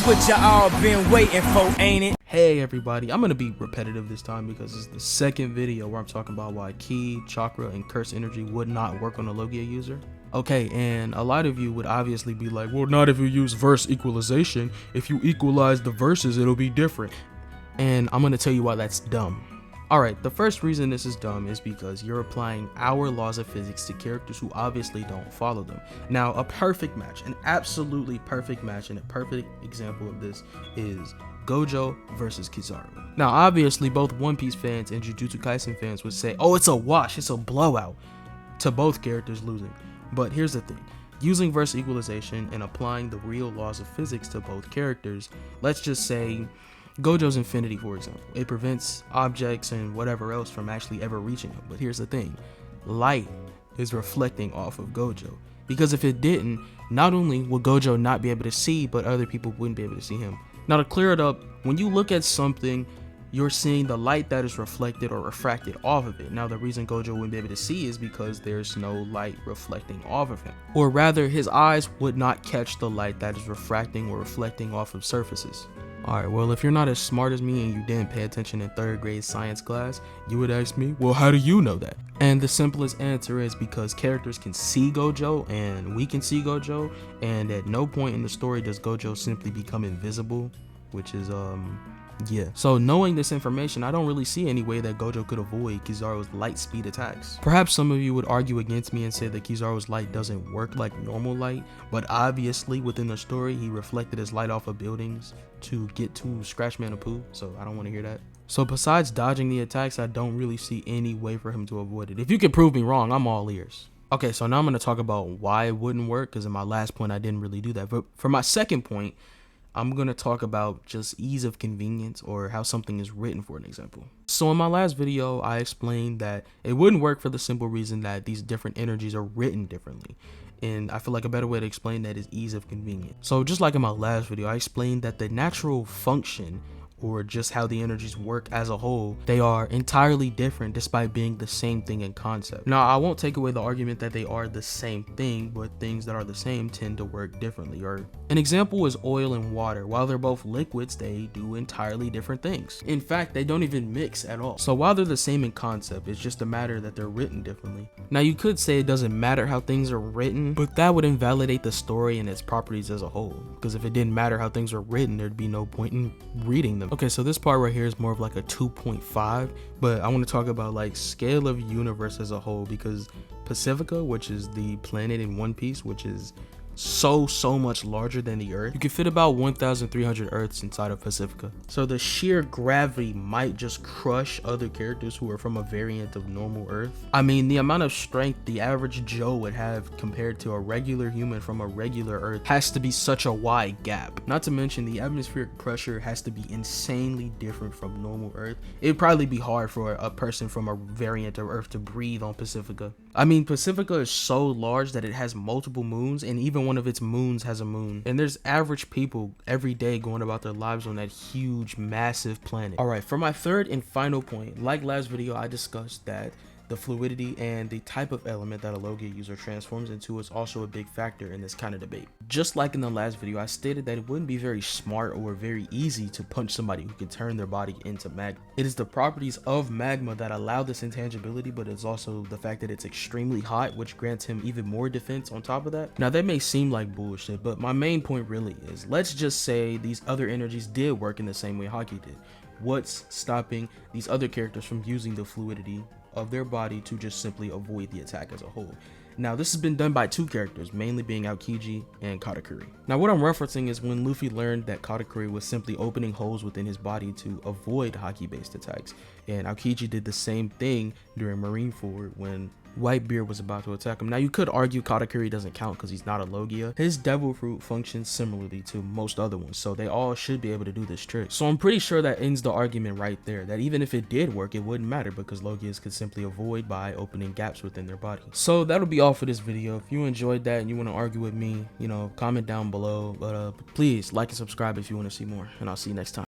what you all been waiting for, ain't it? Hey everybody, I'm gonna be repetitive this time because it's the second video where I'm talking about why Ki, Chakra, and Curse Energy would not work on a Logia user. Okay, and a lot of you would obviously be like, well, not if you use verse equalization. If you equalize the verses, it'll be different. And I'm gonna tell you why that's dumb. Alright, the first reason this is dumb is because you're applying our laws of physics to characters who obviously don't follow them. Now, a perfect match, an absolutely perfect match, and a perfect example of this is Gojo versus Kizaru. Now, obviously, both One Piece fans and Jujutsu Kaisen fans would say, oh, it's a wash, it's a blowout, to both characters losing. But here's the thing. Using verse equalization and applying the real laws of physics to both characters, let's just say Gojo's infinity, for example. It prevents objects and whatever else from actually ever reaching him. But here's the thing. Light is reflecting off of Gojo. Because if it didn't, not only would Gojo not be able to see, but other people wouldn't be able to see him. Now to clear it up, when you look at something, you're seeing the light that is reflected or refracted off of it. Now the reason Gojo wouldn't be able to see is because there's no light reflecting off of him. Or rather, his eyes would not catch the light that is refracting or reflecting off of surfaces. Alright, well, if you're not as smart as me and you didn't pay attention in 3rd grade science class, you would ask me, well, how do you know that? And the simplest answer is because characters can see Gojo and we can see Gojo, and at no point in the story does Gojo simply become invisible, which is, yeah. So knowing this information, I don't really see any way that Gojo could avoid Kizaru's light speed attacks. Perhaps some of you would argue against me and say that Kizaru's light doesn't work like normal light, but obviously within the story, he reflected his light off of buildings to get to Scratchman and Pooh, so I don't want to hear that. So besides dodging the attacks, I don't really see any way for him to avoid it. If you can prove me wrong, I'm all ears. Okay, so now I'm going to talk about why it wouldn't work, because in my last point, I didn't really do that. But for my second point, I'm going to talk about just ease of convenience, or how something is written, for an example. So in my last video, I explained that it wouldn't work for the simple reason that these different energies are written differently. And I feel like a better way to explain that is ease of convenience. So just like in my last video, I explained that the natural function, or just how the energies work as a whole, they are entirely different despite being the same thing in concept. Now, I won't take away the argument that they are the same thing, but things that are the same tend to work differently. Or an example is oil and water. While they're both liquids, they do entirely different things. In fact, they don't even mix at all. So while they're the same in concept, it's just a matter that they're written differently. Now, you could say it doesn't matter how things are written, but that would invalidate the story and its properties as a whole. Because if it didn't matter how things were written, there'd be no point in reading them. Okay, so this part right here is more of like a 2.5, but I want to talk about like scale of universe as a whole, because Pacifica, which is the planet in One Piece, which is so much larger than the Earth, you can fit about 1,300 Earths inside of Pacifica. So the sheer gravity might just crush other characters who are from a variant of normal Earth. I mean, the amount of strength the average Joe would have compared to a regular human from a regular Earth has to be such a wide gap. Not to mention the atmospheric pressure has to be insanely different from normal Earth. It'd probably be hard for a person from a variant of Earth to breathe on Pacifica. I mean, Pacifica is so large that it has multiple moons, and even one of its moons has a moon. And there's average people every day going about their lives on that huge, massive planet. Alright, for my third and final point, like last video, I discussed that the fluidity and the type of element that a Logia user transforms into is also a big factor in this kind of debate. Just like in the last video, I stated that it wouldn't be very smart or very easy to punch somebody who can turn their body into magma. It is the properties of magma that allow this intangibility, but it's also the fact that it's extremely hot, which grants him even more defense on top of that. Now that may seem like bullshit, but my main point really is, let's just say these other energies did work in the same way Haki did. What's stopping these other characters from using the fluidity of their body to just simply avoid the attack as a whole? Now, this has been done by 2 characters, mainly being Aokiji and Katakuri. Now, what I'm referencing is when Luffy learned that Katakuri was simply opening holes within his body to avoid Haki-based attacks, and Aokiji did the same thing during Marineford when Whitebeard was about to attack him. Now, you could argue Katakuri doesn't count because he's not a Logia. His devil fruit functions similarly to most other ones, so they all should be able to do this trick. So I'm pretty sure that ends the argument right there, that even if it did work, it wouldn't matter because Logias could simply avoid by opening gaps within their body. So that'll be all for this video. If you enjoyed that and you want to argue with me, you know, comment down below. But please like and subscribe if you want to see more, and I'll see you next time.